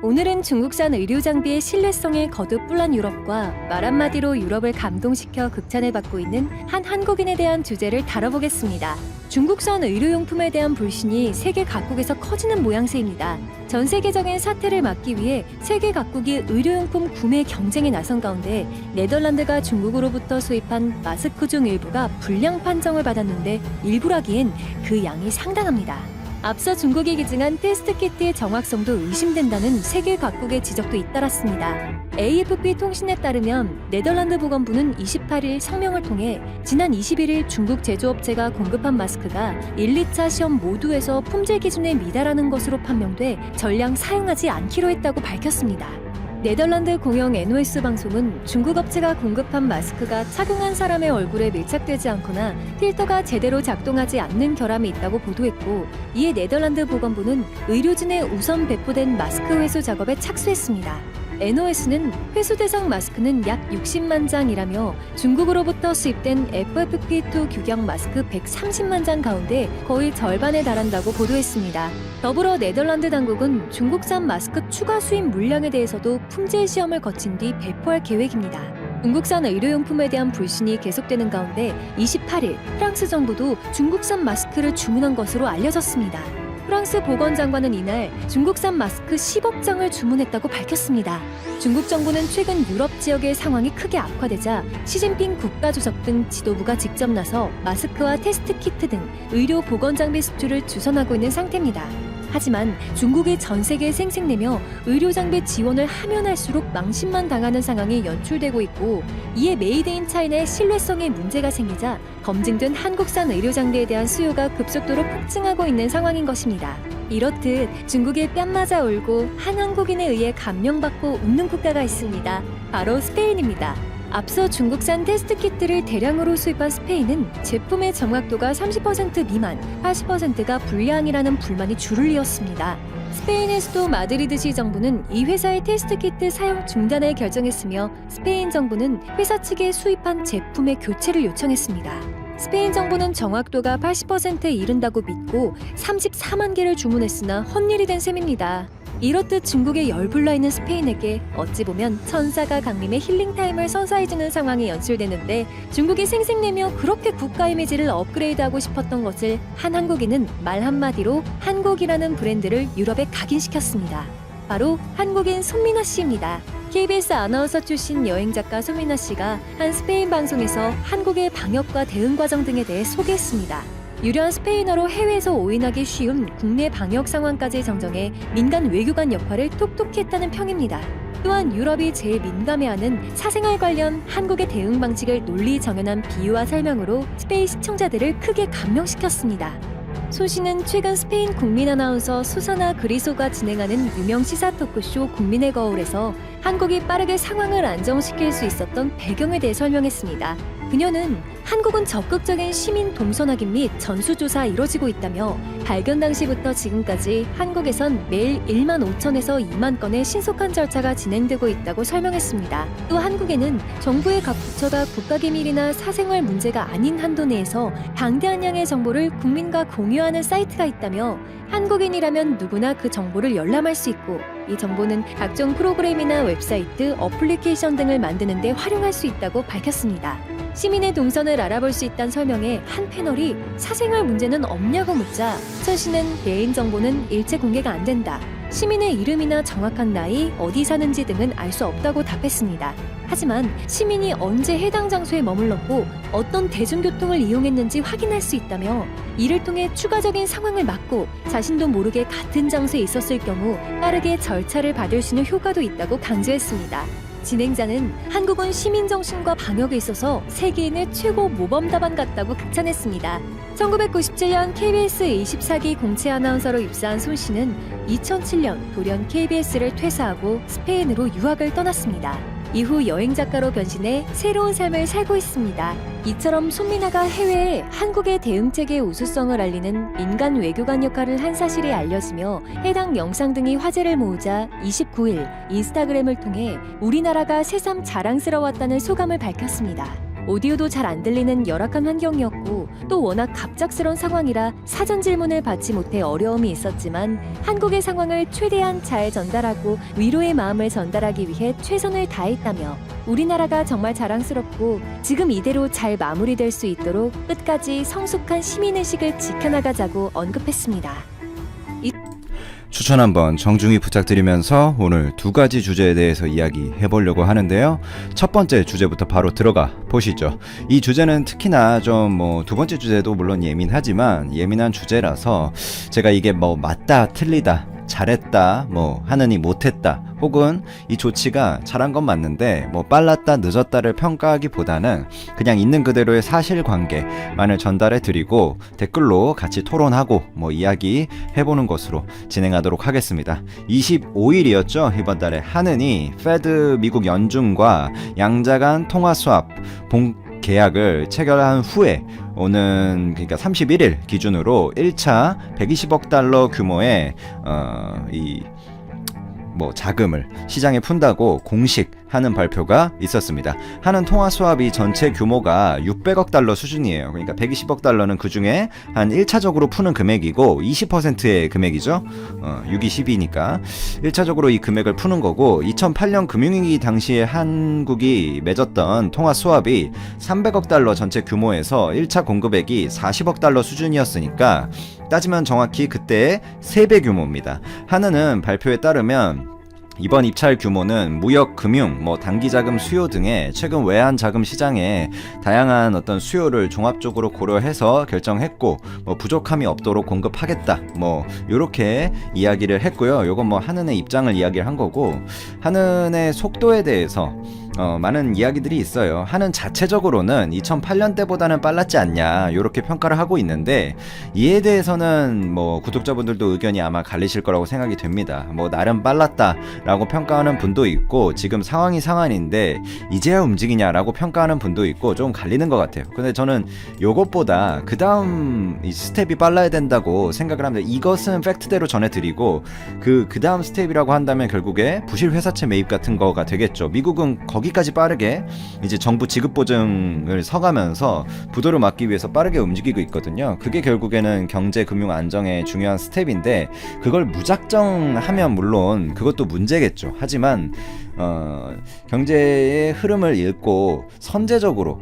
오늘은 중국산 의료 장비의 신뢰성에 거듭불난 유럽과 말 한마디로 유럽을 감동시켜 극찬을 받고 있는 한 한국인에 대한 주제를 다뤄보겠습니다. 중국산 의료용품에 대한 불신이 세계 각국에서 커지는 모양새입니다. 전 세계적인 사태를 막기 위해 세계 각국이 의료용품 구매 경쟁에 나선 가운데 네덜란드가 중국으로부터 수입한 마스크 중 일부가 불량 판정을 받았는데 일부라기엔 그 양이 상당합니다. 앞서 중국이 기증한 테스트 키트의 정확성도 의심된다는 세계 각국의 지적도 잇따랐습니다. AFP 통신에 따르면 네덜란드 보건부는 28일 성명을 통해 지난 21일 중국 제조업체가 공급한 마스크가 1, 2차 시험 모두에서 품질 기준에 미달하는 것으로 판명돼 전량 사용하지 않기로 했다고 밝혔습니다. 네덜란드 공영 NOS 방송은 중국 업체가 공급한 마스크가 착용한 사람의 얼굴에 밀착되지 않거나 필터가 제대로 작동하지 않는 결함이 있다고 보도했고, 이에 네덜란드 보건부는 의료진에 우선 배포된 마스크 회수 작업에 착수했습니다. NOS는 회수 대상 마스크는 약 60만 장이라며 중국으로부터 수입된 FFP2 규격 마스크 130만 장 가운데 거의 절반에 달한다고 보도했습니다. 더불어 네덜란드 당국은 중국산 마스크 추가 수입 물량에 대해서도 품질 시험을 거친 뒤 배포할 계획입니다. 중국산 의료용품에 대한 불신이 계속되는 가운데 28일 프랑스 정부도 중국산 마스크를 주문한 것으로 알려졌습니다. 프랑스 보건장관은 이날 중국산 마스크 10억 장을 주문했다고 밝혔습니다. 중국 정부는 최근 유럽 지역의 상황이 크게 악화되자 시진핑 국가주석 등 지도부가 직접 나서 마스크와 테스트 키트 등 의료 보건장비 수출을 주선하고 있는 상태입니다. 하지만 중국이 전 세계에 생색내며 의료장비 지원을 하면 할수록 망신만 당하는 상황이 연출되고 있고, 이에 메이드 인 차이나의 신뢰성에 문제가 생기자 검증된 한국산 의료장비에 대한 수요가 급속도로 폭증하고 있는 상황인 것입니다. 이렇듯 중국에 뺨 맞아 울고 한 한국인에 의해 감명받고 웃는 국가가 있습니다. 바로 스페인입니다. 앞서 중국산 테스트 키트를 대량으로 수입한 스페인은 제품의 정확도가 30% 미만, 80%가 불량이라는 불만이 줄을 이었습니다. 스페인의 수도 마드리드시 정부는 이 회사의 테스트 키트 사용 중단을 결정했으며 스페인 정부는 회사 측에 수입한 제품의 교체를 요청했습니다. 스페인 정부는 정확도가 80%에 이른다고 믿고 34만 개를 주문했으나 헛일이 된 셈입니다. 이렇듯 중국에 열불나 있는 스페인에게 어찌 보면 천사가 강림의 힐링타임을 선사해주는 상황이 연출되는데, 중국이 생색내며 그렇게 국가 이미지를 업그레이드하고 싶었던 것을 한 한국인은 말 한마디로 한국이라는 브랜드를 유럽에 각인시켰습니다. 바로 한국인 손민아 씨입니다. KBS 아나운서 출신 여행작가 손민아 씨가 한 스페인 방송에서 한국의 방역과 대응 과정 등에 대해 소개했습니다. 유려한 스페인어로 해외에서 오인하기 쉬운 국내 방역 상황까지 정정해 민간 외교관 역할을 톡톡히 했다는 평입니다. 또한 유럽이 제일 민감해하는 사생활 관련 한국의 대응 방식을 논리 정연한 비유와 설명으로 스페인 시청자들을 크게 감명시켰습니다. 손 씨는 최근 스페인 국민 아나운서 수사나 그리소가 진행하는 유명 시사 토크쇼 국민의 거울에서 한국이 빠르게 상황을 안정시킬 수 있었던 배경에 대해 설명했습니다. 그녀는 한국은 적극적인 시민 동선 확인 및 전수조사 이뤄지고 있다며 발견 당시부터 지금까지 한국에선 매일 1만 5천에서 2만 건의 신속한 절차가 진행되고 있다고 설명했습니다. 또 한국에는 정부의 각 부처가 국가기밀이나 사생활 문제가 아닌 한도 내에서 방대한 양의 정보를 국민과 공유하는 사이트가 있다며 한국인이라면 누구나 그 정보를 열람할 수 있고, 이 정보는 각종 프로그램이나 웹사이트, 어플리케이션 등을 만드는 데 활용할 수 있다고 밝혔습니다. 시민의 동선을 알아볼 수 있다는 설명에 한 패널이 사생활 문제는 없냐고 묻자 천 씨는 개인정보는 일체 공개가 안 된다. 시민의 이름이나 정확한 나이, 어디 사는지 등은 알 수 없다고 답했습니다. 하지만 시민이 언제 해당 장소에 머물렀고 어떤 대중교통을 이용했는지 확인할 수 있다며 이를 통해 추가적인 상황을 막고 자신도 모르게 같은 장소에 있었을 경우 빠르게 절차를 받을 수 있는 효과도 있다고 강조했습니다. 진행자는 한국은 시민정신과 방역에 있어서 세계인의 최고 모범답안 같다고 극찬했습니다. 1997년 KBS 24기 공채 아나운서로 입사한 손 씨는 2007년 돌연 KBS를 퇴사하고 스페인으로 유학을 떠났습니다. 이후 여행작가로 변신해 새로운 삶을 살고 있습니다. 이처럼 손민아가 해외에 한국의 대응체계의 우수성을 알리는 민간 외교관 역할을 한 사실이 알려지며 해당 영상 등이 화제를 모으자 29일 인스타그램을 통해 우리나라가 새삼 자랑스러웠다는 소감을 밝혔습니다. 오디오도 잘 안 들리는 열악한 환경이었고 또 워낙 갑작스러운 상황이라 사전 질문을 받지 못해 어려움이 있었지만 한국의 상황을 최대한 잘 전달하고 위로의 마음을 전달하기 위해 최선을 다했다며 우리나라가 정말 자랑스럽고 지금 이대로 잘 마무리될 수 있도록 끝까지 성숙한 시민의식을 지켜나가자고 언급했습니다. 추천 한번 정중히 부탁드리면서 오늘 두 가지 주제에 대해서 이야기해 보려고 하는데요. 첫 번째 주제부터 바로 들어가 보시죠. 이 주제는 특히나 좀 두 번째 주제도 물론 예민하지만 예민한 주제라서 제가 이게 맞다 틀리다 잘했다 하느니 못했다 혹은 이 조치가 잘한 건 맞는데 빨랐다 늦었다를 평가하기보다는 그냥 있는 그대로의 사실관계만을 전달해 드리고 댓글로 같이 토론하고 이야기 해보는 것으로 진행하도록 하겠습니다. 25일이었죠. 이번 달에 하느니 페드 미국 연준과 양자간 통화 수합 계약을 체결한 후에 오는 그러니까 31일 기준으로 1차 120억 달러 규모의 자금을 시장에 푼다고 공식하는 발표가 있었습니다. 하는 통화 수합이 전체 규모가 600억 달러 수준이에요. 그러니까 120억 달러는 그 중에 한 1차적으로 푸는 금액이고 20%의 금액이죠. 6이 10이니까 1차적으로 이 금액을 푸는 거고 2008년 금융위기 당시에 한국이 맺었던 통화 수합이 300억 달러 전체 규모에서 1차 공급액이 40억 달러 수준이었으니까 따지면 정확히 그때의 3배 규모입니다. 하느는 발표에 따르면 이번 입찰 규모는 무역, 금융, 단기자금 수요 등의 최근 외환자금 시장에 다양한 어떤 수요를 종합적으로 고려해서 결정했고 부족함이 없도록 공급하겠다 요렇게 이야기를 했고요. 요건 하느의 입장을 이야기를 한 거고 하느의 속도에 대해서 많은 이야기들이 있어요. 하는 자체적으로는 2008년 때보다는 빨랐지 않냐 이렇게 평가를 하고 있는데 이에 대해서는 구독자분들도 의견이 아마 갈리실 거라고 생각이 됩니다. 나름 빨랐다라고 평가하는 분도 있고 지금 상황이 상황인데 이제야 움직이냐라고 평가하는 분도 있고 좀 갈리는 것 같아요. 근데 저는 요것보다 그 다음 스텝이 빨라야 된다고 생각을 합니다. 이것은 팩트대로 전해드리고 그 다음 스텝이라고 한다면 결국에 부실 회사채 매입 같은 거가 되겠죠. 미국은 거기까지 빠르게 이제 정부 지급 보증을 서가면서 부도를 막기 위해서 빠르게 움직이고 있거든요. 그게 결국에는 경제 금융 안정의 중요한 스텝인데 그걸 무작정 하면 물론 그것도 문제겠죠. 하지만 경제의 흐름을 읽고 선제적으로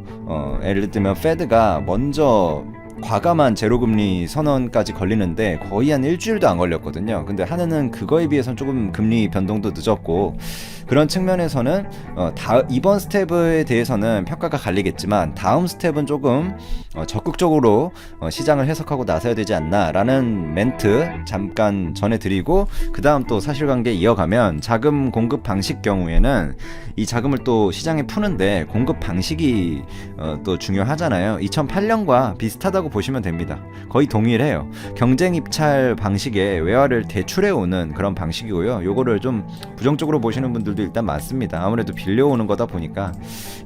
예를 들면 페드가 먼저 과감한 제로금리 선언까지 걸리는데 거의 한 일주일도 안 걸렸거든요. 근데 하느는 그거에 비해서는 조금 금리 변동도 늦었고 그런 측면에서는 이번 스텝에 대해서는 평가가 갈리겠지만 다음 스텝은 조금 적극적으로 시장을 해석하고 나서야 되지 않나 라는 멘트 잠깐 전해드리고 그 다음 또 사실관계 이어가면 자금 공급 방식 경우에는 이 자금을 또 시장에 푸는데 공급 방식이 또 중요하잖아요. 2008년과 비슷하다고 보시면 됩니다. 거의 동일해요. 경쟁 입찰 방식에 외화를 대출해오는 그런 방식이고요. 요거를 좀 부정적으로 보시는 분들도 일단 많습니다. 아무래도 빌려오는 거다 보니까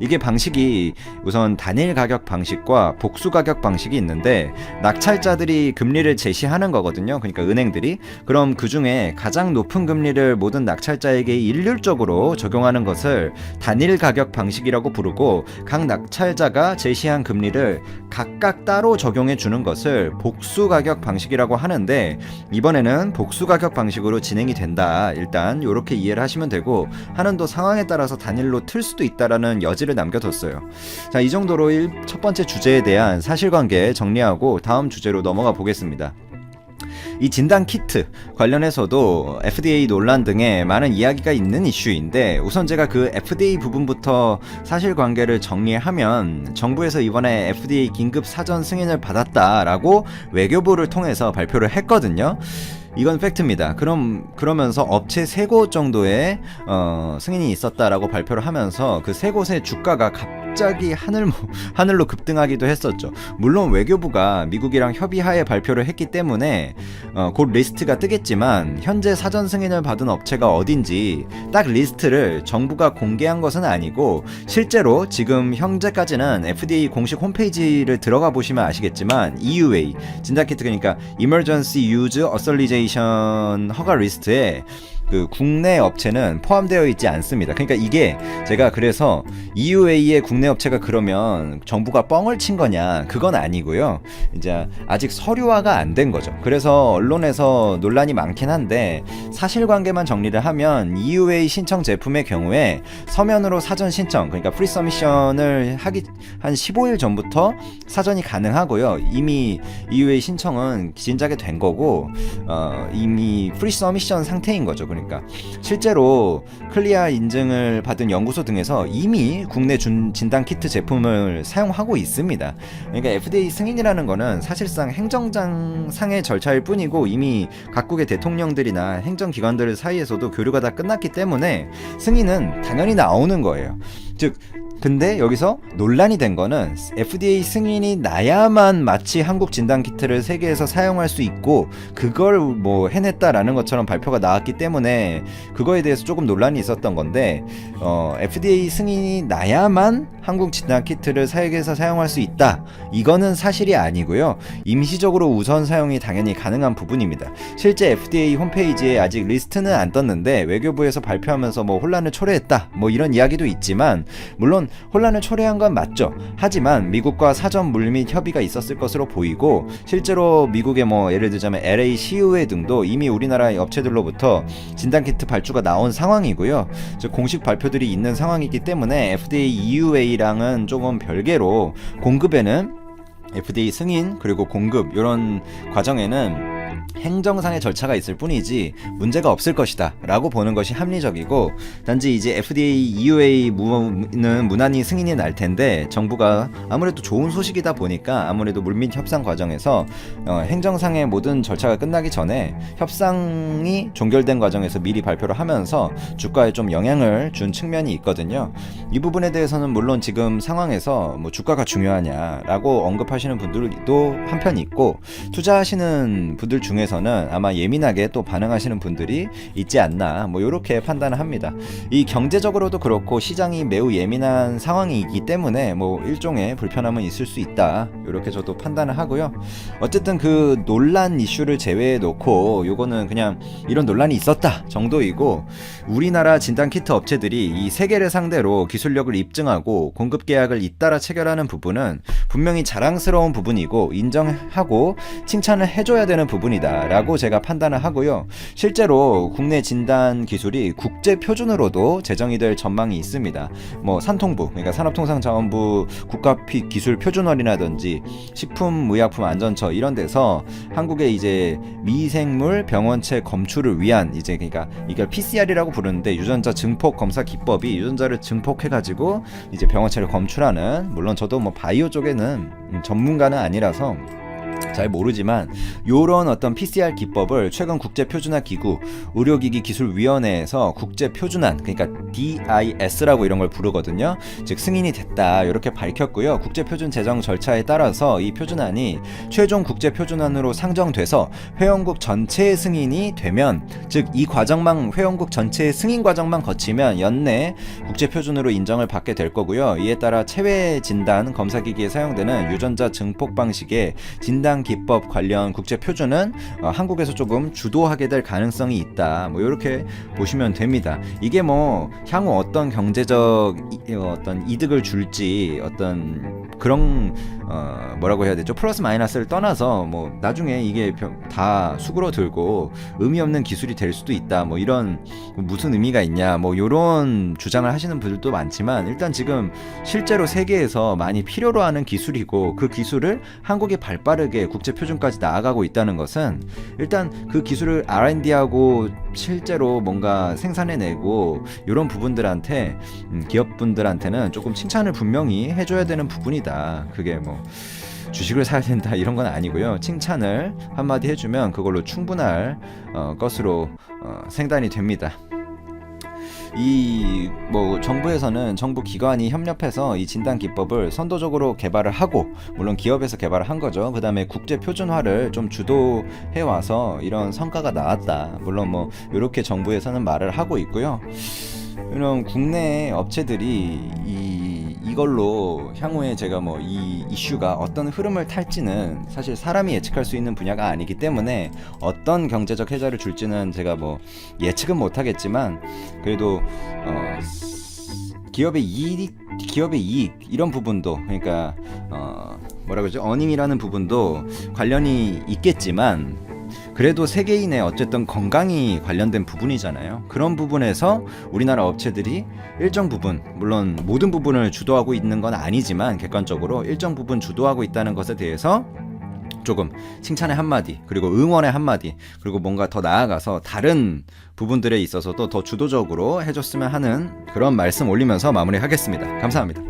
이게 방식이 우선 단일 가격 방식과 복수 가격 방식이 있는데 낙찰자들이 금리를 제시하는 거거든요. 그러니까 은행들이 그럼 그 중에 가장 높은 금리를 모든 낙찰자에게 일률적으로 적용하는 것을 단일 가격 방식이라고 부르고 각 낙찰자가 제시한 금리를 각각 따로 적용해 주는 것을 복수 가격 방식이라고 하는데 이번에는 복수 가격 방식으로 진행이 된다. 일단 이렇게 이해를 하시면 되고 하는도 상황에 따라서 단일로 틀 수도 있다라는 여지를 남겨뒀어요. 자, 이 정도로 첫 번째 주제에 대한 사실관계 정리하고 다음 주제로 넘어가 보겠습니다. 이 진단 키트 관련해서도 FDA 논란 등의 많은 이야기가 있는 이슈인데 우선 제가 그 FDA 부분부터 사실관계를 정리하면 정부에서 이번에 FDA 긴급 사전 승인을 받았다라고 외교부를 통해서 발표를 했거든요. 이건 팩트입니다. 그러면서 업체 3곳 정도의 승인이 있었다라고 발표를 하면서 그 3곳의 주가가 갑자기 하늘로 급등하기도 했었죠. 물론 외교부가 미국이랑 협의하에 발표를 했기 때문에 곧 리스트가 뜨겠지만 현재 사전 승인을 받은 업체가 어딘지 딱 리스트를 정부가 공개한 것은 아니고 실제로 지금 현재까지는 FDA 공식 홈페이지를 들어가 보시면 아시겠지만 EUA 진단키트 그러니까 Emergency Use Authorization 허가 리스트에 그 국내 업체는 포함되어 있지 않습니다. 그러니까 이게 제가 그래서 EUA의 국내 업체가 그러면 정부가 뻥을 친 거냐, 그건 아니고요. 이제 아직 서류화가 안 된 거죠. 그래서 언론에서 논란이 많긴 한데 사실관계만 정리를 하면 EUA 신청 제품의 경우에 서면으로 사전 신청, 그러니까 프리 서미션을 하기 한 15일 전부터 사전이 가능하고요. 이미 EUA 신청은 진작에 된 거고 이미 프리 서미션 상태인 거죠. 그러니까 실제로 클리어 인증을 받은 연구소 등에서 이미 국내 진단 키트 제품을 사용하고 있습니다. 그러니까 FDA 승인이라는 거는 사실상 행정상의 절차일 뿐이고 이미 각국의 대통령들이나 행정기관들 사이에서도 교류가 다 끝났기 때문에 승인은 당연히 나오는 거예요. 즉 근데 여기서 논란이 된 거는 FDA 승인이 나야만 마치 한국 진단 키트를 세계에서 사용할 수 있고 그걸 뭐 해냈다라는 것처럼 발표가 나왔기 때문에 그거에 대해서 조금 논란이 있었던 건데 FDA 승인이 나야만 한국 진단 키트를 세계에서 사용할 수 있다, 이거는 사실이 아니고요. 임시적으로 우선 사용이 당연히 가능한 부분입니다. 실제 FDA 홈페이지에 아직 리스트는 안 떴는데 외교부에서 발표하면서 뭐 혼란을 초래했다 뭐 이런 이야기도 있지만, 물론 혼란을 초래한 건 맞죠. 하지만 미국과 사전 물밑 협의가 있었을 것으로 보이고 실제로 미국의 뭐 예를 들자면 LA CUA 등도 이미 우리나라의 업체들로부터 진단키트 발주가 나온 상황이고요. 즉 공식 발표들이 있는 상황이기 때문에 FDA EUA랑은 조금 별개로 공급에는 FDA 승인 그리고 공급 이런 과정에는 행정상의 절차가 있을 뿐이지 문제가 없을 것이다 라고 보는 것이 합리적이고, 단지 이제 FDA, EUA는 무난히 승인이 날 텐데 정부가 아무래도 좋은 소식이다 보니까 아무래도 물밑 협상 과정에서 행정상의 모든 절차가 끝나기 전에 협상이 종결된 과정에서 미리 발표를 하면서 주가에 좀 영향을 준 측면이 있거든요. 이 부분에 대해서는 물론 지금 상황에서 뭐 주가가 중요하냐라고 언급하시는 분들도 한편 있고, 투자하시는 분들 중에서는 아마 예민하게 또 반응하시는 분들이 있지 않나, 뭐 이렇게 판단을 합니다. 이 경제적으로도 그렇고 시장이 매우 예민한 상황이기 때문에 뭐 일종의 불편함은 있을 수 있다, 이렇게 저도 판단을 하고요. 어쨌든 그 논란 이슈를 제외해 놓고 요거는 그냥 이런 논란이 있었다 정도이고, 우리나라 진단키트 업체들이 이 세계를 상대로 기술력을 입증하고 공급 계약을 잇따라 체결하는 부분은 분명히 자랑스러운 부분이고 인정하고 칭찬을 해줘야 되는 부분이다 라고 제가 판단을 하고요. 실제로 국내 진단 기술이 국제 표준으로도 제정이 될 전망이 있습니다. 뭐 산통부, 그러니까 산업통상자원부 국가기술 표준원이라든지 식품의약품안전처 이런 데서 한국의 이제 미생물 병원체 검출을 위한 이제 그러니까 이걸 PCR이라고 부르는데 유전자 증폭 검사 기법이 유전자를 증폭해가지고 이제 병원체를 검출하는, 물론 저도 뭐 바이오 쪽에는 전문가는 아니라서 잘 모르지만 요런 어떤 PCR 기법을 최근 국제표준화 기구 의료기기 기술위원회에서 국제표준안, 그러니까 DIS라고 이런 걸 부르거든요. 즉 승인이 됐다 이렇게 밝혔고요. 국제표준 제정 절차에 따라서 이 표준안이 최종 국제표준안으로 상정돼서 회원국 전체의 승인이 되면, 즉 이 과정만 회원국 전체의 승인 과정만 거치면 연내 국제표준으로 인정을 받게 될 거고요. 이에 따라 체외 진단 검사기기에 사용되는 유전자 증폭 방식의 진단 기법 관련 국제 표준은 한국에서 조금 주도하게 될 가능성이 있다. 뭐 이렇게 보시면 됩니다. 이게 뭐 향후 어떤 경제적 어떤 이득을 줄지 어떤 그런 뭐라고 해야 되죠? 플러스 마이너스를 떠나서 뭐 나중에 이게 다 수그러들고 의미 없는 기술이 될 수도 있다. 뭐 이런 무슨 의미가 있냐? 뭐 이런 주장을 하시는 분들도 많지만, 일단 지금 실제로 세계에서 많이 필요로 하는 기술이고 그 기술을 한국이 발빠르게 국제 표준까지 나아가고 있다는 것은 일단 그 기술을 R&D하고 실제로 뭔가 생산해내고 이런 부분들한테 기업분들한테는 조금 칭찬을 분명히 해줘야 되는 부분이다. 그게 뭐 주식을 사야 된다 이런 건 아니고요. 칭찬을 한마디 해주면 그걸로 충분할 것으로 생단이 됩니다. 이 뭐 정부에서는 정부 기관이 협력해서 이 진단 기법을 선도적으로 개발을 하고, 물론 기업에서 개발을 한 거죠. 그 다음에 국제 표준화를 좀 주도해 와서 이런 성과가 나왔다. 물론 뭐 이렇게 정부에서는 말을 하고 있고요. 이런 국내 업체들이 이 이걸로 향후에 제가 뭐 이 이슈가 어떤 흐름을 탈지는 사실 사람이 예측할 수 있는 분야가 아니기 때문에 어떤 경제적 해자를 줄지는 제가 뭐 예측은 못하겠지만 그래도 기업의 이익 이런 부분도 그러니까 뭐라 그러죠? 어닝이라는 부분도 관련이 있겠지만 그래도 세계인의 어쨌든 건강이 관련된 부분이잖아요. 그런 부분에서 우리나라 업체들이 일정 부분, 물론 모든 부분을 주도하고 있는 건 아니지만 객관적으로 일정 부분 주도하고 있다는 것에 대해서 조금 칭찬의 한마디, 그리고 응원의 한마디, 그리고 뭔가 더 나아가서 다른 부분들에 있어서도 더 주도적으로 해줬으면 하는 그런 말씀 올리면서 마무리하겠습니다. 감사합니다.